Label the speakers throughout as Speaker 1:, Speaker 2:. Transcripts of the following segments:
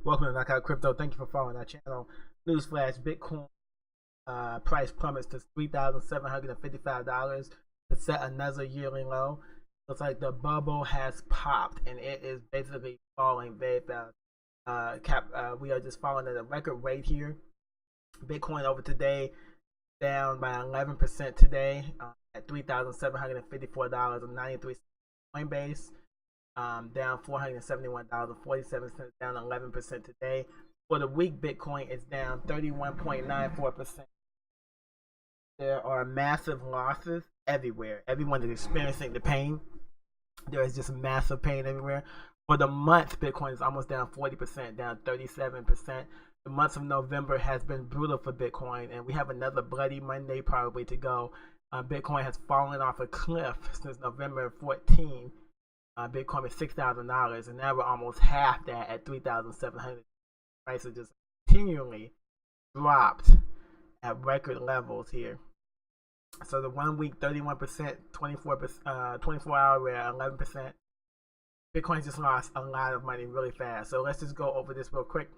Speaker 1: Welcome to Knockout Crypto. Thank you for following our channel. Newsflash: Bitcoin price plummets to $3,755 to set another yearly low. Looks like the bubble has popped and it is basically falling very fast. We are just falling at a record rate here. Bitcoin over today down by 11% today at $3,754.93. Coinbase down $471.47, down 11% today. For the week, Bitcoin is down 31.94%. There are massive losses everywhere. Everyone is experiencing the pain. There is just massive pain everywhere. For the month, Bitcoin is almost down 40%, down 37%. The month of November has been brutal for Bitcoin, and we have another bloody Monday probably to go. Bitcoin has fallen off a cliff since November 14. Bitcoin is $6,000, and now we're almost half that at $3,700. Prices just continually dropped at record levels here. So the 1 week 31%, 24 hour we're at 11%. Bitcoin just lost a lot of money really fast. So let's just go over this real quick.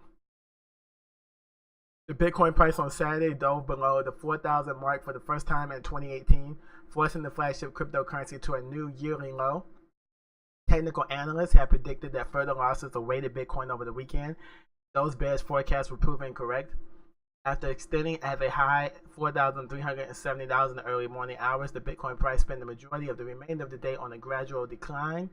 Speaker 1: The Bitcoin price on Saturday dove below the 4,000 mark for the first time in 2018, forcing the flagship cryptocurrency to a new yearly low. Technical analysts have predicted that further losses awaited Bitcoin over the weekend. Those bearish forecasts were proven correct. After extending as a high $4,370 in the early morning hours, the Bitcoin price spent the majority of the remainder of the day on a gradual decline.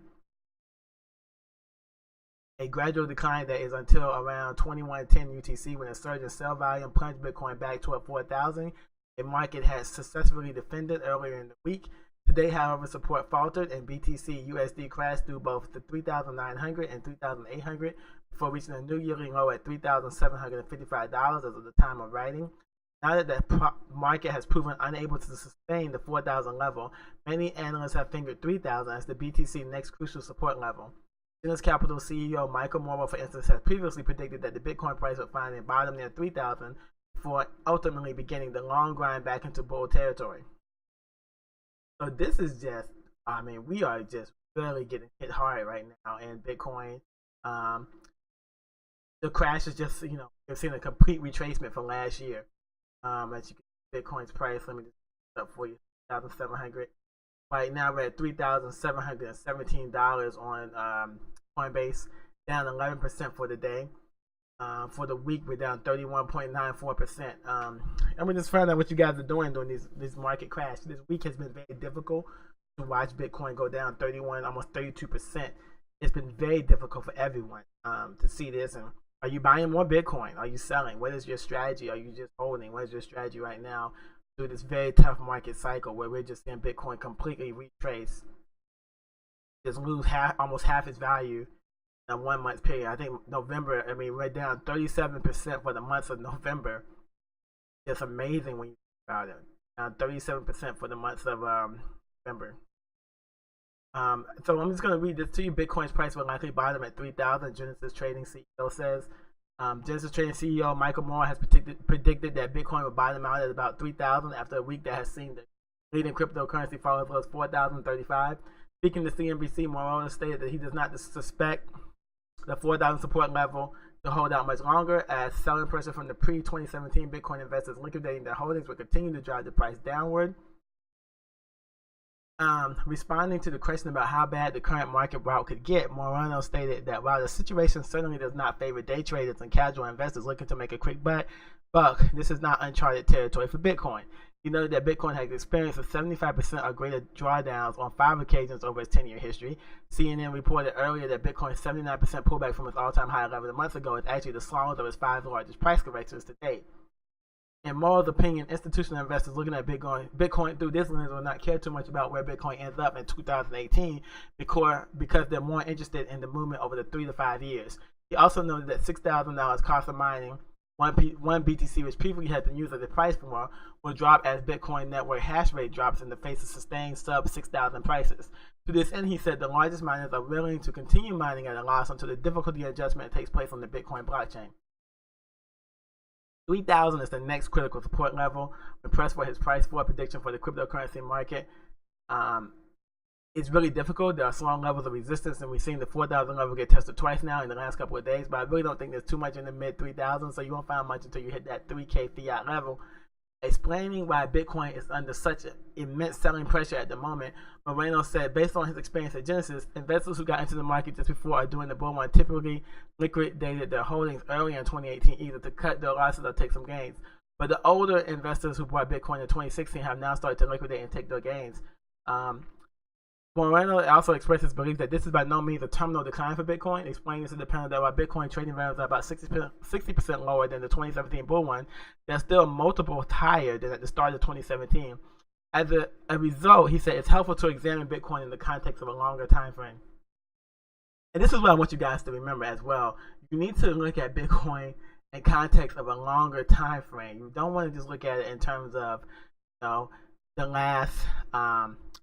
Speaker 1: A gradual decline that is until around 21:10 UTC, when a surge in sell volume plunged Bitcoin back toward 4,000. A market has successfully defended earlier in the week. Today, however, support faltered and BTC USD crashed through both the 3,900 and 3,800 before reaching a new yearly low at $3,755 as of the time of writing. Now that the market has proven unable to sustain the 4,000 level, many analysts have fingered 3,000 as the BTC next crucial support level. Genesis Capital CEO Michael Morrow, for instance, has previously predicted that the Bitcoin price would find a bottom near 3,000 before ultimately beginning the long grind back into bull territory. So this is just, we are just really getting hit hard right now in Bitcoin. The crash is just, we've seen a complete retracement from last year. As you can see, Bitcoin's price, let me just put it up for you, 3,700. Right now we're at $3,717 on Coinbase, down 11% for the day. For the week, we're down 31.94%. And we just found out what you guys are doing during this market crash. This week has been very difficult to watch Bitcoin go down 31, almost 32%. It's been very difficult for everyone to see this. And are you buying more Bitcoin? Are you selling? What is your strategy? Are you just holding? What is your strategy right now through this very tough market cycle where we're just seeing Bitcoin completely retrace, just lose almost half its value in a 1 month period? I think November, we're down 37% for the month of November. It's amazing when you think about it. Down 37% for the month of November. So I'm just going to read this to you. Bitcoin's price will likely bottom at 3,000, Genesis Trading CEO says. Genesis Trading CEO Michael Morrow has predicted that Bitcoin will bottom out at about 3,000 after a week that has seen the leading cryptocurrency fall as low as 4,035. Speaking to CNBC, Morrow stated that he does not suspect the 4,000 support level to hold out much longer, as selling pressure from the pre-2017 Bitcoin investors liquidating their holdings will continue to drive the price downward. Responding to the question about how bad the current market rout could get, Morano stated that while the situation certainly does not favor day traders and casual investors looking to make a quick buck, this is not uncharted territory for Bitcoin. He noted that Bitcoin has experienced a 75% or greater drawdowns on 5 occasions over its 10-year history. CNN reported earlier that Bitcoin's 79% pullback from its all-time high 11 months ago is actually the smallest of its 5 largest price corrections to date. In Morrow's opinion, institutional investors looking at Bitcoin through this lens will not care too much about where Bitcoin ends up in 2018 because they're more interested in the movement over the 3 to 5 years. He also noted that $6,000 cost of mining one BTC, which previously had been used as a price floor, will drop as Bitcoin network hash rate drops in the face of sustained sub 6,000 prices. To this end, he said the largest miners are willing to continue mining at a loss until the difficulty adjustment takes place on the Bitcoin blockchain. 3,000 is the next critical support level. When pressed for his price floor prediction for the cryptocurrency market, it's really difficult. There are strong levels of resistance, and we've seen the 4,000 level get tested twice now in the last couple of days. But I really don't think there's too much in the mid 3,000, so you won't find much until you hit that 3K fiat level. Explaining why Bitcoin is under such immense selling pressure at the moment, Moreno said, based on his experience at Genesis, investors who got into the market just before or during the bull run typically liquidated their holdings early in 2018, either to cut their losses or take some gains. But the older investors who bought Bitcoin in 2016 have now started to liquidate and take their gains. Moreno also expressed his belief that this is by no means a terminal decline for Bitcoin, explaining to the panel that while Bitcoin trading values are about 60% lower than the 2017 bull run, they're still multiples higher than at the start of 2017. As a result, he said it's helpful to examine Bitcoin in the context of a longer time frame. And this is what I want you guys to remember as well. You need to look at Bitcoin in context of a longer time frame. You don't want to just look at it in terms of, you know, the last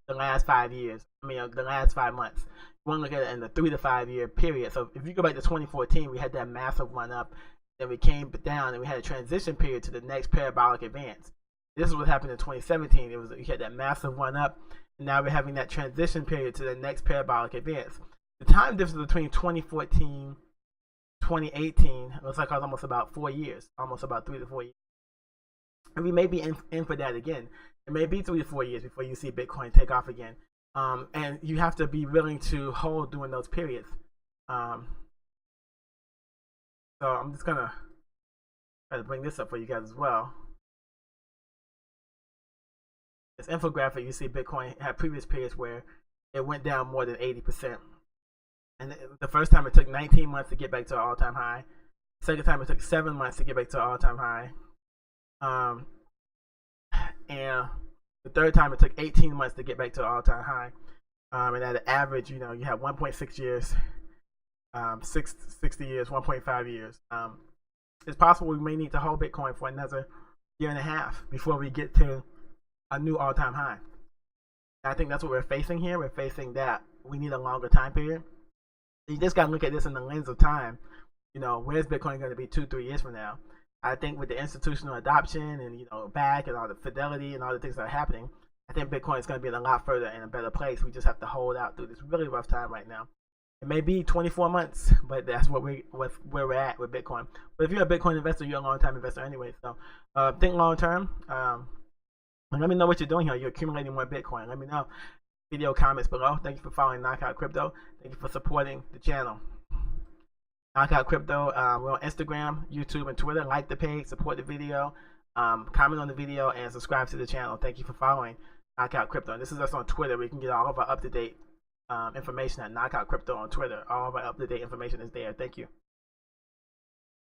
Speaker 1: 5 years. The last 5 months. You want to look at it in the 3 to 5 year period. So if you go back to 2014, we had that massive run up, then we came down, and we had a transition period to the next parabolic advance. This is what happened in 2017. We had that massive run up, and now we're having that transition period to the next parabolic advance. The time difference between 2014, 2018 looks like it's almost about 4 years, almost about 3 to 4 years. And we may be in for that again. It may be 3 to 4 years before you see Bitcoin take off again. And you have to be willing to hold during those periods. So I'm just gonna try to bring this up for you guys as well. This infographic, you see Bitcoin had previous periods where it went down more than 80%. And the first time it took 19 months to get back to an all-time high. Second time it took 7 months to get back to an all-time high. And the third time it took 18 months to get back to an all-time high. And at an average, you have 1.6 years, 60 years, 1.5 years. It's possible we may need to hold Bitcoin for another year and a half before we get to a new all-time high. And I think that's what we're facing here. We're facing that we need a longer time period. You just got to look at this in the lens of time. Where's Bitcoin going to be 2-3 years from now? I think with the institutional adoption and back and all the fidelity and all the things that are happening, I think Bitcoin is going to be in a lot further and a better place. We just have to hold out through this really rough time right now. It may be 24 months, but that's where we're at with Bitcoin. But if you're a Bitcoin investor, you're a long-time investor anyway. So think long-term. And let me know what you're doing here. You're accumulating more Bitcoin. Let me know. Video comments below. Thank you for following Knockout Crypto. Thank you for supporting the channel. Knockout Crypto. We're on Instagram, YouTube, and Twitter. Like the page, support the video, comment on the video, and subscribe to the channel. Thank you for following Knockout Crypto. And this is us on Twitter. We can get all of our up-to-date information at Knockout Crypto on Twitter. All of our up-to-date information is there. Thank you.